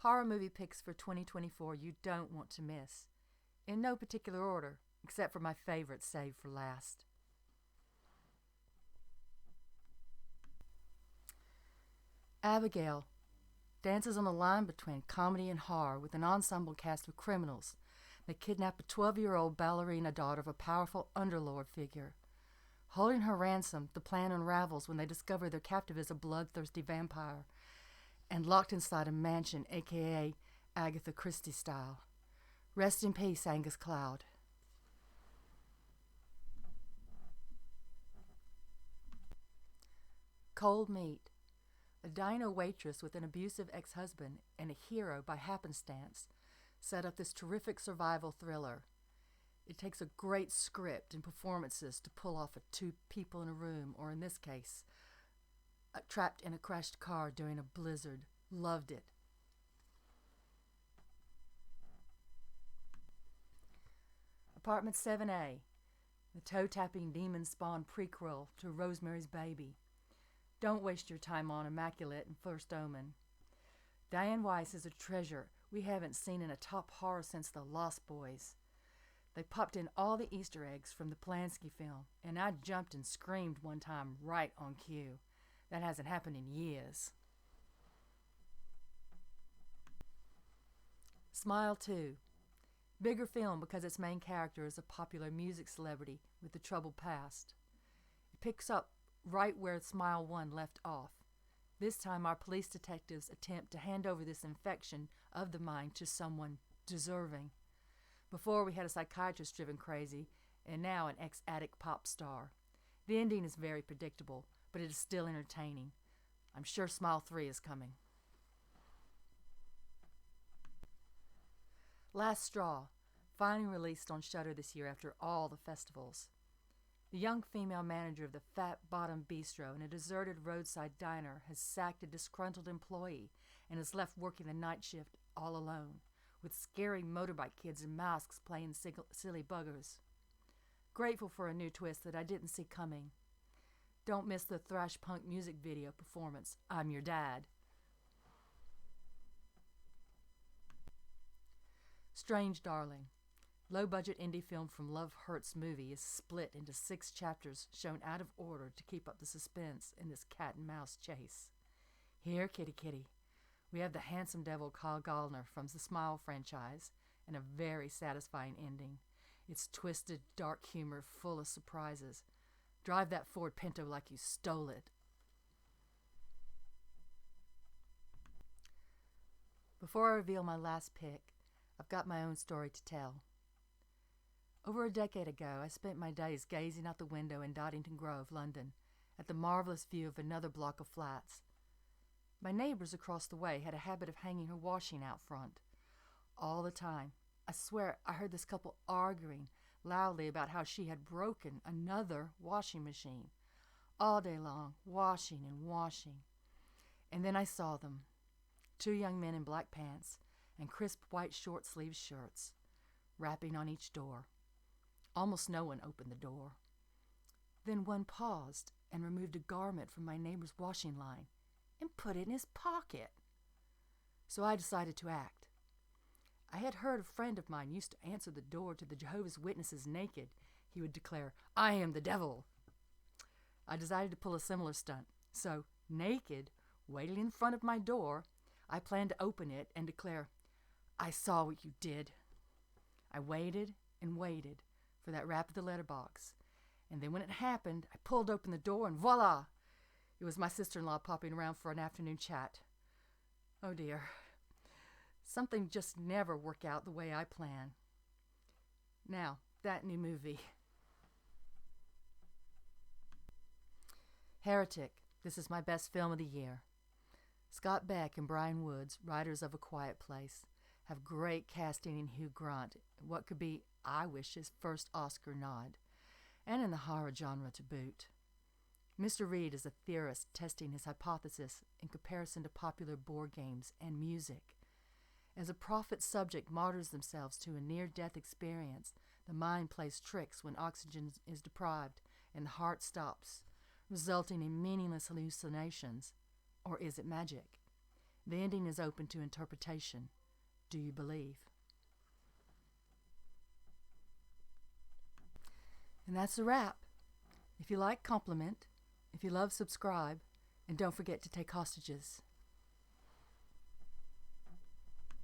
Horror movie picks for 2024 you don't want to miss. In no particular order, except for my favorites saved for last. Abigail dances on the line between comedy and horror with an ensemble cast of criminals. They kidnap a 12-year-old ballerina daughter of a powerful underlord figure. Holding her ransom, the plan unravels when they discover their captive is a bloodthirsty vampire and locked inside a mansion, aka Agatha Christie style. Rest in peace, Angus Cloud. Cold Meat. A diner waitress with an abusive ex-husband and a hero by happenstance set up this terrific survival thriller. It takes a great script and performances to pull off a two people in a room, or in this case, trapped in a crashed car during a blizzard. Loved it. Apartment 7A, the toe-tapping demon spawn prequel to Rosemary's Baby. Don't waste your time on Immaculate and First Omen. Diane Weiss is a treasure we haven't seen in a top horror since The Lost Boys. They popped in all the Easter eggs from the Polanski film, and I jumped and screamed one time right on cue. That hasn't happened in years. Smile 2. Bigger film because its main character is a popular music celebrity with a troubled past. It picks up right where Smile 1 left off. This time our police detectives attempt to hand over this infection of the mind to someone deserving. Before we had a psychiatrist driven crazy, and now an ex-addict pop star. The ending is very predictable, but it is still entertaining. I'm sure Smile 3 is coming. Last Straw, finally released on Shudder this year after all the festivals. The young female manager of the Fat Bottom Bistro in a deserted roadside diner has sacked a disgruntled employee and is left working the night shift all alone, with scary motorbike kids in masks playing silly buggers. Grateful for a new twist that I didn't see coming. Don't miss the thrash punk music video performance, I'm Your Dad. Strange Darling. Low-budget indie film from Love Hurts movie is split into 6 chapters shown out of order to keep up the suspense in this cat-and-mouse chase. Here, kitty kitty, we have the handsome devil Kyle Gallner from the Smile franchise and a very satisfying ending. It's twisted, dark humor full of surprises. Drive that Ford Pinto like you stole it. Before I reveal my last pick, I've got my own story to tell. Over a decade ago, I spent my days gazing out the window in Doddington Grove, London, at the marvelous view of another block of flats. My neighbors across the way had a habit of hanging her washing out front. All the time, I swear I heard this couple arguing loudly about how she had broken another washing machine. All day long, washing and washing. And then I saw them, 2 young men in black pants and crisp white short-sleeved shirts, rapping on each door. Almost no one opened the door. Then one paused and removed a garment from my neighbor's washing line and put it in his pocket. So I decided to act. I had heard a friend of mine used to answer the door to the Jehovah's Witnesses naked. He would declare, "I am the devil." I decided to pull a similar stunt. So, naked, waiting in front of my door, I planned to open it and declare, "I saw what you did." I waited and waited for that rap of the letterbox. And then when it happened, I pulled open the door and voila! It was my sister-in-law popping around for an afternoon chat. Oh dear. Something just never work out the way I plan. Now, that new movie. Heretic. This is my best film of the year. Scott Beck and Brian Woods, writers of A Quiet Place, have great casting in Hugh Grant, what could be, I wish, his first Oscar nod, and in the horror genre to boot. Mr. Reed is a theorist testing his hypothesis in comparison to popular board games and music. As a prophet subject martyrs themselves to a near-death experience, the mind plays tricks when oxygen is deprived and the heart stops, resulting in meaningless hallucinations. Or is it magic? The ending is open to interpretation. Do you believe? And that's a wrap. If you like, compliment. If you love, subscribe. And don't forget to take hostages.